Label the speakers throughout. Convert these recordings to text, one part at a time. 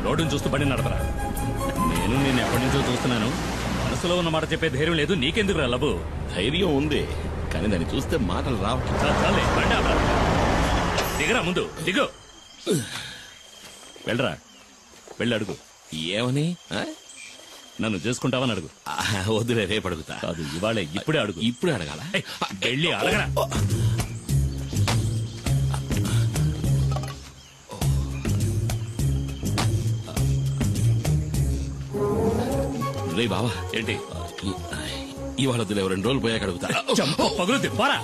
Speaker 1: రోడ్డును చూస్తూ బండి నడపరా. నేను ఎప్పటి నుంచో చూస్తున్నాను. మనసులో ఉన్న మాట చెప్పే ధైర్యం లేదు. నీకెందుకు రా లబు?
Speaker 2: ధైర్యం ఉంది, కానీ దాన్ని చూస్తే మాటలు
Speaker 1: చాలే బండి ఆపరా. దిగరా, ముందు దిగు. వెళ్ళరా, వెళ్ళి అడుగు.
Speaker 2: ఏమని?
Speaker 1: నన్ను చేసుకుంటావని అడుగు.
Speaker 2: వద్దులే, రేపు అడుగుతా.
Speaker 1: కాదు, ఇవాళే, ఇప్పుడే అడుగు.
Speaker 2: ఇప్పుడే అడగాల?
Speaker 1: వెళ్ళి అడగరా.
Speaker 2: రే బావా,
Speaker 1: ఏంటి?
Speaker 2: ఇవాళ వద్దులే, 2 రోజులు పోయాక అడుగుతా.
Speaker 1: పగులుద్ది, పోరా.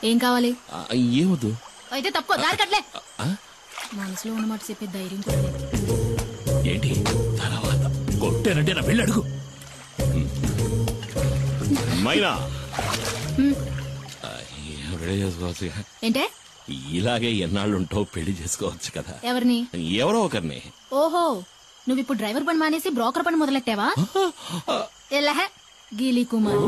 Speaker 3: ఏం కావాలి?
Speaker 2: ఏమొద్దు.
Speaker 3: అయితే తప్పుకో, దారి కట్లే. మనసులో ఉన్నమాట చెప్పే ధైర్యం కూడా లేదు.
Speaker 1: ఏంటి తర్వాత? కొట్టానంటే నా వెళ్ళి అడుగు.
Speaker 2: మైనా, రెడీ చేసుకోవచ్చు.
Speaker 3: ఏంటే?
Speaker 2: ఇలాగే ఎన్నాళ్ళుంటో పెళ్లి చేసుకోవచ్చు కదా.
Speaker 3: ఎవరిని?
Speaker 2: ఎవరో ఒకరిని.
Speaker 3: ఓహో, నువ్వు ఇప్పుడు డ్రైవర్ పని మానేసి బ్రోకర్ పని మొదలెట్టావా? ఎల్లహ గీలీ కుమార్.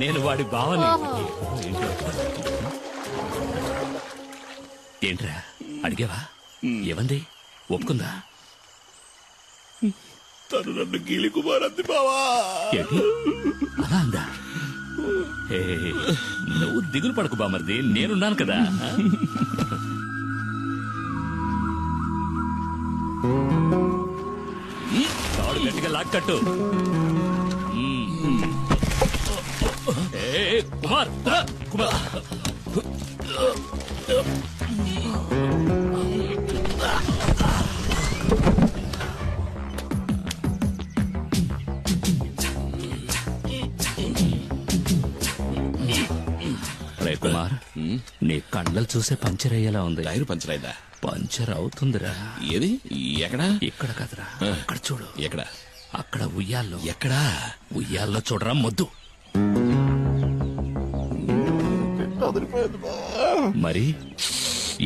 Speaker 1: నేను వాడి బావని. ఏంట్రా అడిగావా? ఏమంది? ఒప్పుకుందా?
Speaker 2: తను నన్ను గీలి కుమార్ అంది బావా.
Speaker 1: ఏంటి అలా అందా? నువ్వు దిగులు పడకు బామర్ది, నేనున్నాను కదా. తాడు గట్టిగా లాక్కట్టు. కుమార్, కుమార్. రే కుమార్, నీ కళ్ళలు చూసే పంచర్ అయ్యేలా ఉంది.
Speaker 2: టైర్ పంచర్ అయిందా?
Speaker 1: పంచర్ అవుతుందిరా.
Speaker 2: ఏది? ఎక్కడ?
Speaker 1: ఇక్కడ కదరా, అక్కడ చూడు.
Speaker 2: ఎక్కడ?
Speaker 1: అక్కడ ఉయ్యాల్లో.
Speaker 2: ఎక్కడా?
Speaker 1: ఉయ్యాల్లో చూడరా మొద్దు. మరి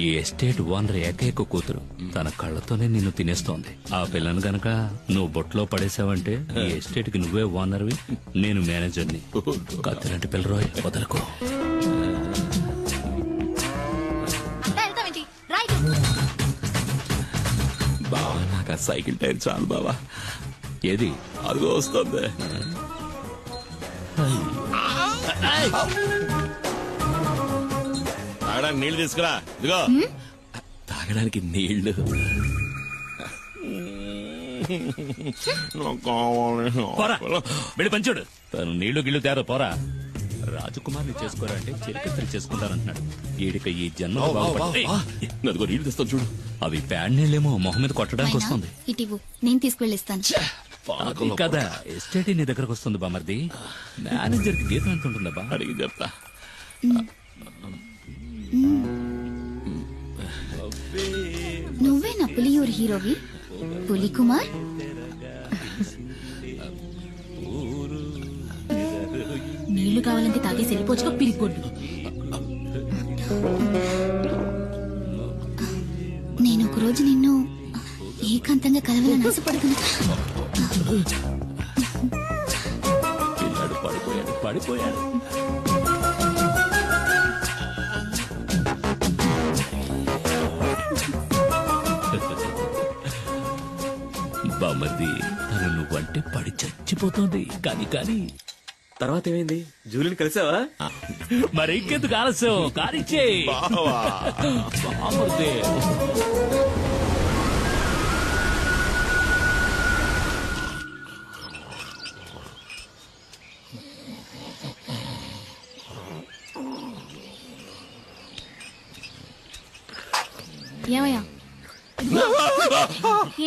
Speaker 1: ఈ ఎస్టేట్ ఓనర్ ఏకైక కూతురు తన కళ్ళతోనే నిన్ను తినేస్తోంది. ఆ పిల్లను గనక నువ్వు బొట్లో పడేసావంటే ఈ ఎస్టేట్ కి నువ్వే ఓనర్వి, నేను మేనేజర్ని. కత్తిలాంటి పిల్లరోయ్, వదలకు.
Speaker 2: బావా, నాకు ఆ సైకిల్ టైర్ చాలు బావా.
Speaker 1: ఏది?
Speaker 2: అదిగో వస్తుంది. తాగడానికి నీళ్లు తీసుకురా. ఇదిగో తాగడానికి నీళ్లు.
Speaker 1: వెళ్ళి పంచాడు. తను నీళ్లు గిళ్ళు తేరా, పోరా. రాజకుమార్ని చేసుకోరా అంటే చిరకత్రి చేసుకుంటానంటున్నాడు. ఈడిక ఈ జన్మ
Speaker 2: అదిగో నీళ్లు తెస్తాను చూడు.
Speaker 1: అవి ప్యాడ్ నీళ్ళేమో మొహం మీద కొట్టడానికి వస్తుంది.
Speaker 3: ఇటివు, నేను తీసుకువెళ్ళిస్తాను
Speaker 1: కదా. ఎస్టేట్ నీ దగ్గరకు వస్తుంది బామర్ది. మేనేజర్ కి గీతం ఎంత ఉంటుందా?
Speaker 2: అడిగి చెప్తా.
Speaker 3: నువ్వే నా పులియూరు హీరోవి, పులి కుమార్. నీళ్లు కావాలంటే తాగేసి వెళ్ళిపోవచ్చుగా పిరిగొడ్డు. నేను ఒకరోజు నిన్ను ఏకాంతంగా కలవాలని ఆశపడుతున్నా.
Speaker 1: పిల్లాడు పడిపోయాడు, పడిపోయాడు. బామర్ది, తను నువ్వంటే పడి చచ్చిపోతుంది. కానీ
Speaker 4: తర్వాత ఏమైంది? జూలిని కలిసావా?
Speaker 1: మరి ఇంకెందుకు ఆలస్యం? కానిచ్చే బామర్ది.
Speaker 3: ఏమయ్యా?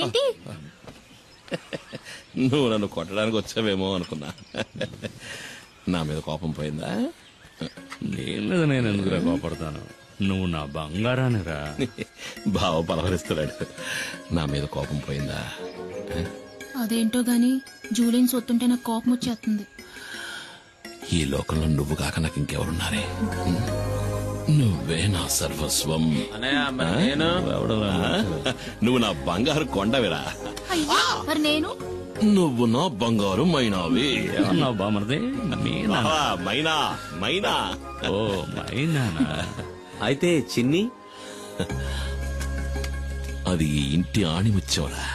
Speaker 3: ఏంటి?
Speaker 2: నువ్వు నన్ను కొట్టడానికి వచ్చావేమో అనుకున్నా. నా మీద కోపం పోయిందా?
Speaker 1: నేను ఎందుకురా కోపడతాను? నువ్వు నా బంగారాన్ని రా.
Speaker 2: బావ పలవరిస్తున్నాడు. నా మీద కోపం పోయిందా?
Speaker 3: అదేంటో గాని జూలిని సొత్తుంటే నాకు కోపం వచ్చేస్తుంది.
Speaker 2: ఈ లోకంలో నువ్వు కాక నాకు ఇంకెవరున్నారే? నువ్వే నా సర్వస్వం.
Speaker 4: నేను
Speaker 2: నువ్వు నా బంగారు కొండవిరా.
Speaker 3: మరి నేను
Speaker 2: నువ్వు నా బంగారు మైనావి.
Speaker 1: ఏమన్నావు బామర్ది? మీనా?
Speaker 2: బావా, మైనా మైనా.
Speaker 1: ఓ మైనానా?
Speaker 4: అయితే చిన్ని
Speaker 2: అది ఈ ఇంటి ఆణిముచ్చోరా.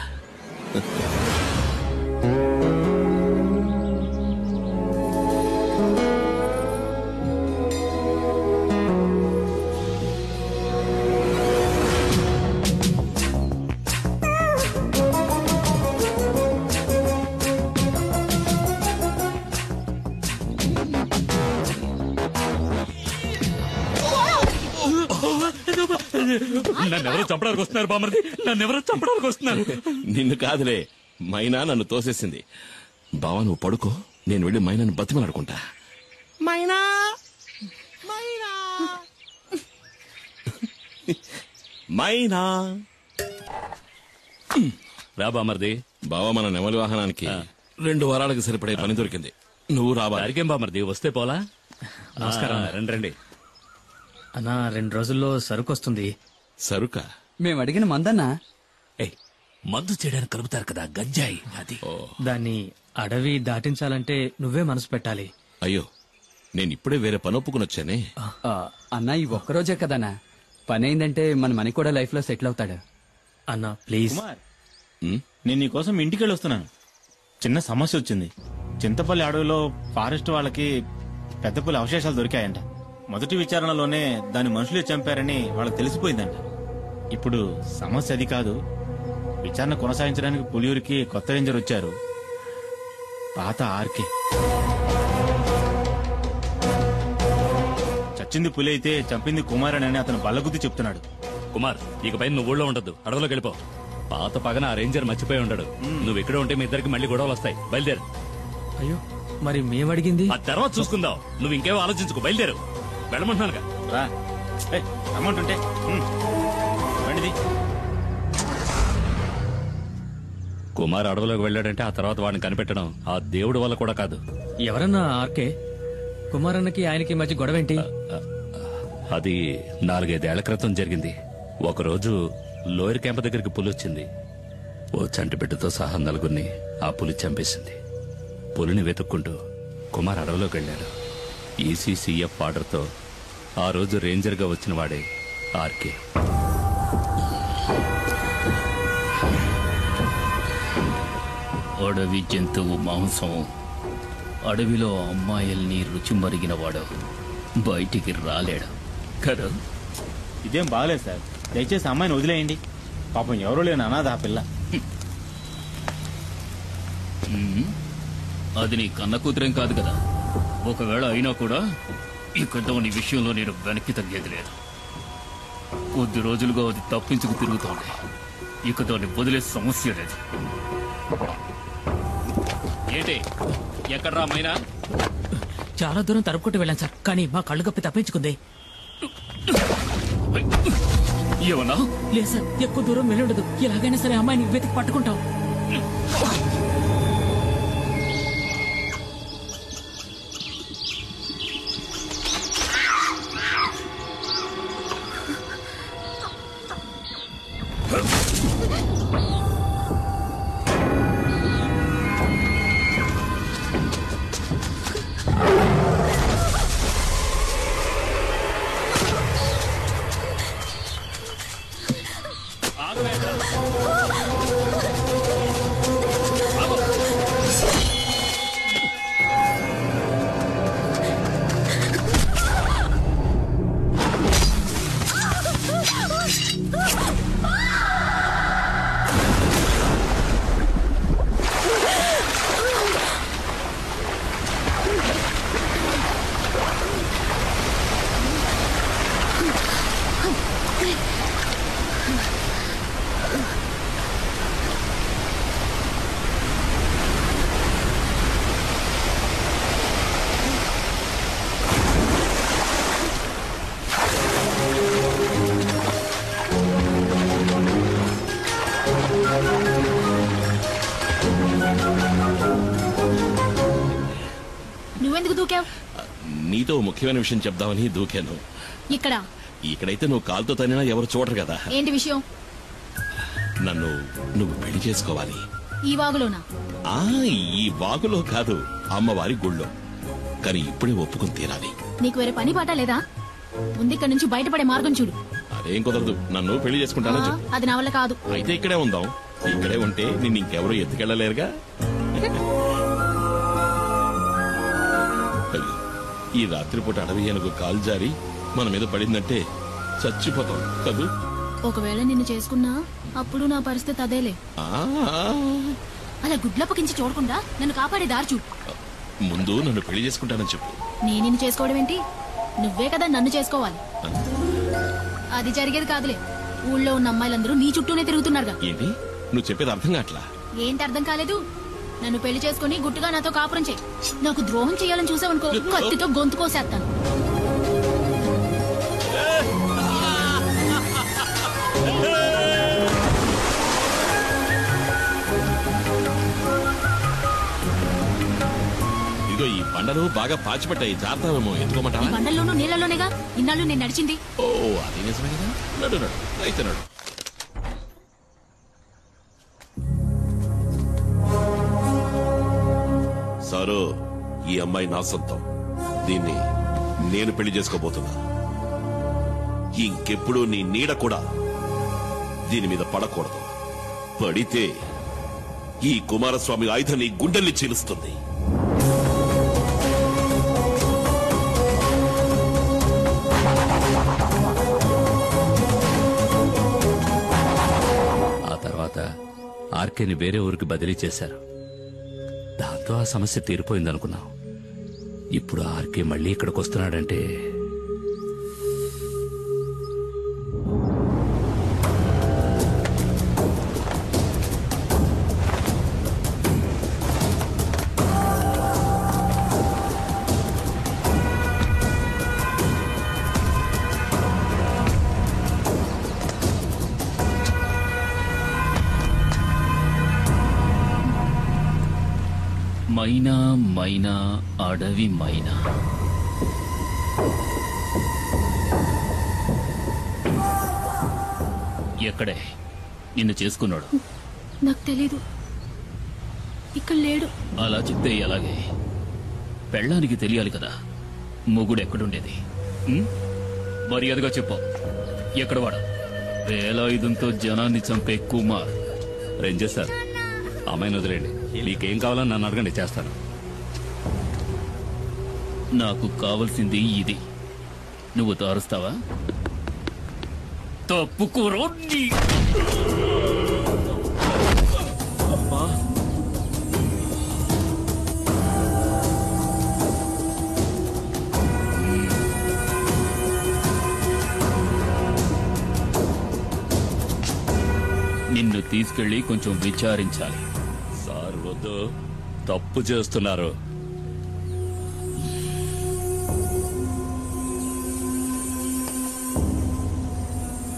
Speaker 1: నన్నెవరో చంపడానికి వస్తున్నారు బామర్ది, నన్నెవరో చంపడానికి వస్తున్నారు.
Speaker 2: నిన్ను కాదులే, మైనా నన్ను తోసేసింది. బావా నువ్వు పడుకో, నేను వెళ్ళి మైనాను బతిమలాడుకుంటా. మైనా మైనా మైనా.
Speaker 1: రా బామర్ది.
Speaker 2: బావా మన నెమలి వాహనానికి 2 వారాలకు సరిపడే పని దొరికింది. నువ్వు రావాలి.
Speaker 1: అరికేం బామర్ది, వస్తే పోలా? నమస్కారం. రండి రండి.
Speaker 5: అన్నా 2 రోజుల్లో సరుకు వస్తుంది.
Speaker 2: సరుకా?
Speaker 6: మేము అడిగిన మందన్నా.
Speaker 1: ఏయ్, మందు చేయడానికి కలుపుతారు కదా గంజాయి, అది.
Speaker 5: దాన్ని అడవి దాటించాలంటే నువ్వే మనసు పెట్టాలి.
Speaker 2: అయ్యో, నేను ఇప్పుడే వేరే పని ఒప్పుకుని వచ్చానే.
Speaker 6: అన్నా ఈ ఒక్కరోజే కదన్నా, పని అయిందంటే మన మనీ కూడా లైఫ్ లో సెటిల్ అవుతాడు.
Speaker 5: అన్నా ప్లీజ్.
Speaker 2: ఉమ్,
Speaker 7: నేను నీకోసం ఇంటికి వెళ్ళి వస్తున్నాను. చిన్న సమస్య వచ్చింది. చింతపల్లి అడవిలో ఫారెస్ట్ వాళ్ళకి పెద్ద పులి అవశేషాలు దొరికాయంట. మొదటి విచారణలోనే దాని మనుషులే చంపారని వాళ్ళకి తెలిసిపోయిందంట. ఇప్పుడు సమస్య అది కాదు. విచారణ కొనసాగించడానికి పులియూరికి కొత్త రేంజర్ వచ్చారు, పాత ఆర్కే. చచ్చింది పులి అయితే చంపింది కుమార్ అని అతను బల్లగుద్ది చెప్తున్నాడు.
Speaker 1: కుమార్, ఇకపై నువ్వు ఊళ్ళో ఉండద్దు, అడవిలోకి వెళ్ళిపో. పాత పగన ఆ రేంజర్ మర్చిపోయి ఉండడు. నువ్వు ఇక్కడే ఉంటే మీ ఇద్దరికి మళ్ళీ గొడవలు వస్తాయి. బయలుదేరు.
Speaker 5: అయ్యో, మరి మేమడిగింది?
Speaker 1: ఆ తర్వాత చూసుకుందాం. నువ్వు ఇంకేమో ఆలోచించుకో, బయలుదేరు. వెళ్ళమంటున్నానుగా.
Speaker 7: రా, అమౌంట్ ఉంటే బండిది.
Speaker 1: కుమార్ అడవిలోకి వెళ్ళాడంటే ఆ తర్వాత వాడిని కనిపెట్టడం ఆ దేవుడి వల్ల కూడా కాదు.
Speaker 5: ఎవరన్నా ఆర్కే? కుమారన్నకి ఆయనకి మధ్య గొడవేంటి?
Speaker 1: అది 4-5 ఏళ్ల క్రితం జరిగింది. ఒకరోజు లోయర్ క్యాంప్ దగ్గరికి పులి వచ్చింది. ఓ చంటి బిడ్డతో సహా 4గురిని ఆ పులి చంపేసింది. పులిని వెతుక్కుంటూ కుమార్ అడవిలోకి వెళ్ళాడు. ఈసీసీఎఫ్ ఆర్డర్తో ఆ రోజు రేంజర్గా వచ్చిన వాడే ఆర్కే.
Speaker 8: అడవి జంతువు మాంసం, అడవిలో అమ్మాయిల్ని రుచి మరిగినవాడు బయటికి రాలేడు కదా.
Speaker 7: ఇదేం బాగలేదు సార్, దయచేసి అమ్మాయిని వదిలేయండి. పాపం ఎవరో లేని అనాథ ఆ పిల్ల.
Speaker 8: అది నీ కన్న కూతురేం కాదు కదా. ఒకవేళ అయినా కూడా ఇక దాని విషయంలో నేను వెనక్కి తగ్గేది లేదు. కొద్ది రోజులుగా అది తప్పించుకు తిరుగుతోంది. ఇక దాన్ని వదిలే సమస్య లేదు. ఏంటి, ఎక్కడ్రా మైనా?
Speaker 5: చాలా దూరం తరుపుకుంటూ వెళ్ళాను సార్, కానీ మా కళ్ళు కప్పి తప్పించుకుంది.
Speaker 8: ఏమన్నా?
Speaker 5: లేదు సార్, ఎక్కువ దూరం వెళ్ళుండదు. ఎలాగైనా సరే అమ్మాయిని వెతికి పట్టుకుంటాం.
Speaker 3: నువ్వెందుకు దూకావు?
Speaker 2: నీతో ముఖ్యమైన విషయం చెప్దామని దూకాను.
Speaker 3: ఇక్కడ
Speaker 2: ఇక్కడైతే నువ్వు కాలుతో తనినా ఎవరు చూడరు కదా.
Speaker 3: ఏంటి విషయం?
Speaker 2: నువ్వు పెళ్లి చేసుకోవాలి.
Speaker 3: ఈ వాగులోనా?
Speaker 2: ఈ వాగులో కాదు, అమ్మవారి గుళ్ళో. కానీ ఇప్పుడే ఒప్పుకుని తీరాలి.
Speaker 3: నీకు వేరే పని పాట లేదా? ముందిక్కడి నుంచి బయటపడే మార్గం చూడు.
Speaker 2: అదేం కుదరదు. నన్ను పెళ్లి చేసుకుంటానో
Speaker 3: ఆ,
Speaker 2: చెప్పు.
Speaker 3: అది నా వల్ల కాదు.
Speaker 2: అయితే ఇక్కడే ఉందాం. ఇక్కడే ఉంటే నిన్ను ఇంకెవరూ ఎత్తుకెళ్ళలేరుగా. అయ్యో, ఈ రాత్రిపూట అడవి ఏనుగు కాలు జారి మన మీద పడిందంటే చచ్చిపోతాం కదూ.
Speaker 3: ఒకవేళ నిన్ను చేసుకున్నా అప్పుడు నా పరిస్థితి అదేలే. అలా గుడ్లప్పకించి చూడకుండా నన్ను కాపాడే దారి చూడు.
Speaker 2: ముందు నన్ను పెళ్లి చేసుకుంటానని చెప్పు.
Speaker 3: నేను నిన్ను చేసుకోవడం ఏంటి? నువ్వే కదా నన్ను చేసుకోవాలి. అది జరిగేది కాదులే. ఊళ్ళో ఉన్న అమ్మాయిలందరూ నీ చుట్టూనే తిరుగుతున్నారుగా.
Speaker 2: ఏంటి నువ్వు చెప్పేది అర్థం కావట్లా?
Speaker 3: ఏంటి అర్థం కాలేదు? నన్ను పెళ్లి చేసుకుని గుట్టుగా నాతో కాపురం చేయి. నాకు ద్రోహం చేయాలని చూసావనుకో, కత్తితో గొంతు కోసేస్తాను.
Speaker 2: ఇదిగో ఈ బండలు బాగా పాచిపట్టాయి, జాగ్రత్తమేమో. ఎత్తుకోమంటా?
Speaker 3: ఈ బండల్లోనూ నీళ్ళలోనేగా ఇన్నాళ్ళు నేను నడిచింది.
Speaker 2: ఓ అది నిజమే కదా. నడు నడు అయితే నడు.
Speaker 9: సారు, ఈ అమ్మాయి నా సొంతం. దీన్ని నేను పెళ్లి చేసుకోబోతున్నా. ఇంకెప్పుడు నీ నీడ కూడా దీని మీద పడకూడదు. పడితే ఈ కుమారస్వామి ఆయుధం నీ గుండెల్ని చీలుస్తుంది.
Speaker 1: ఆ తర్వాత ఆర్కేని వేరే ఊరికి బదిలీ చేశారు. దాంతో ఆ సమస్య తీరిపోయిందనుకున్నాం. ఇప్పుడు ఆర్కే మళ్ళీ ఇక్కడికి వస్తున్నాడంటే
Speaker 8: మైనా మైనా అడవి మైనా. ఎక్కడే నిన్ను చేసుకున్నాడు?
Speaker 3: నాకు తెలీదు. ఇక్కడ లేడు.
Speaker 8: అలా చెప్తే ఎలాగే? పెళ్ళానికి తెలియాలి కదా మొగుడు ఎక్కడుండేది. మర్యాదగా చెప్పు, ఎక్కడ వాడు? వేలాయుధంతో జనాన్ని చంపే కుమార్.
Speaker 1: రేంజర్ సార్, అమ్మాయిని వదిలేండి. మీకేం కావాలని నన్ను అడగండి, చేస్తాను.
Speaker 8: నాకు కావలసింది ఇది. నువ్వు తారుస్తావా? తప్పుకోరో. నిన్ను తీసుకెళ్లి కొంచెం విచారించాలి.
Speaker 1: సార్ వద్దు, తప్పు చేస్తున్నారు.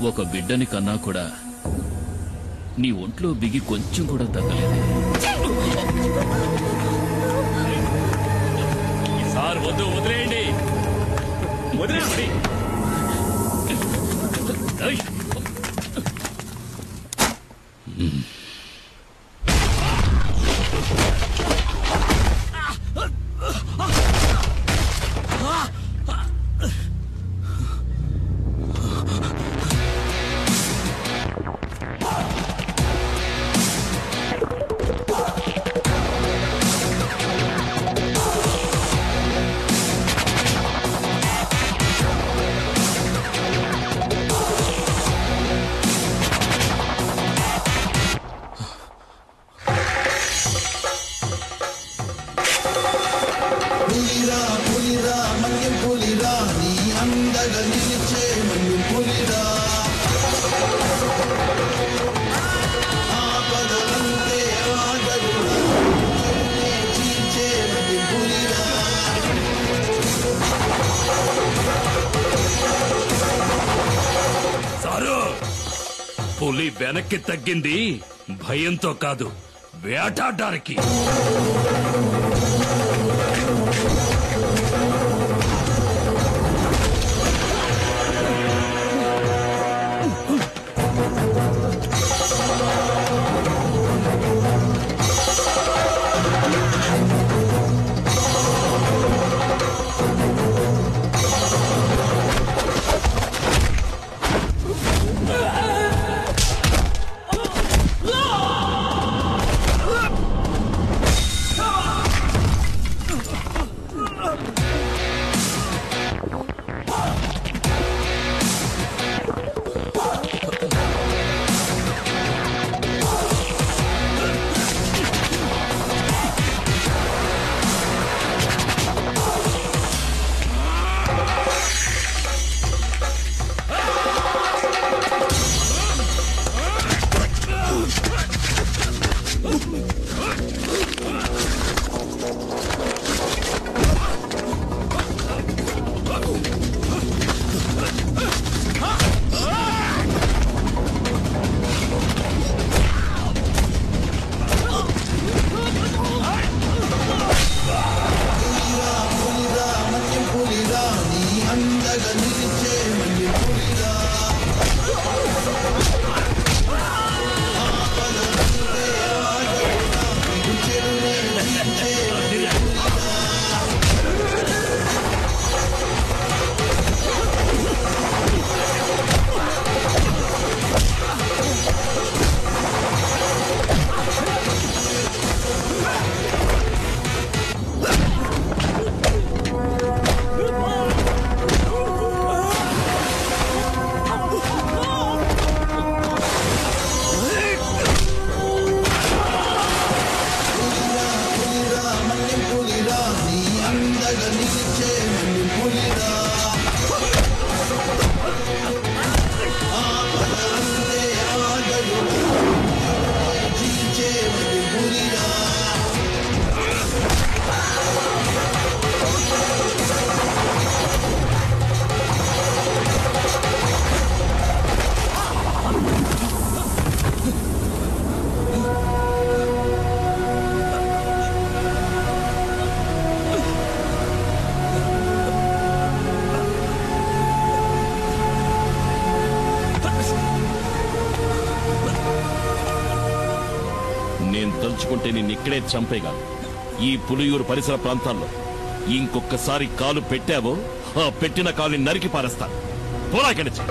Speaker 8: ఒక బిడ్డని కన్నా కూడా నీ ఒంట్లో బిగి కొంచెం కూడా తగ్గలేదు.
Speaker 1: సార్ వద్దు, వదిలేయండి.
Speaker 8: వదిలేయండి.
Speaker 1: పులి వెనక్కి తగ్గింది భయంతో కాదు, వేటాడడానికి.
Speaker 9: తలుచుకుంటే నిన్ను ఇక్కడే చంపేయగలను. ఈ పులియూరు పరిసర ప్రాంతాల్లో ఇంకొకసారి కాలు పెట్టావో ఆ పెట్టిన కాలుని నరికి పారేస్తాను. పోరా ఇక్కడి నుంచి.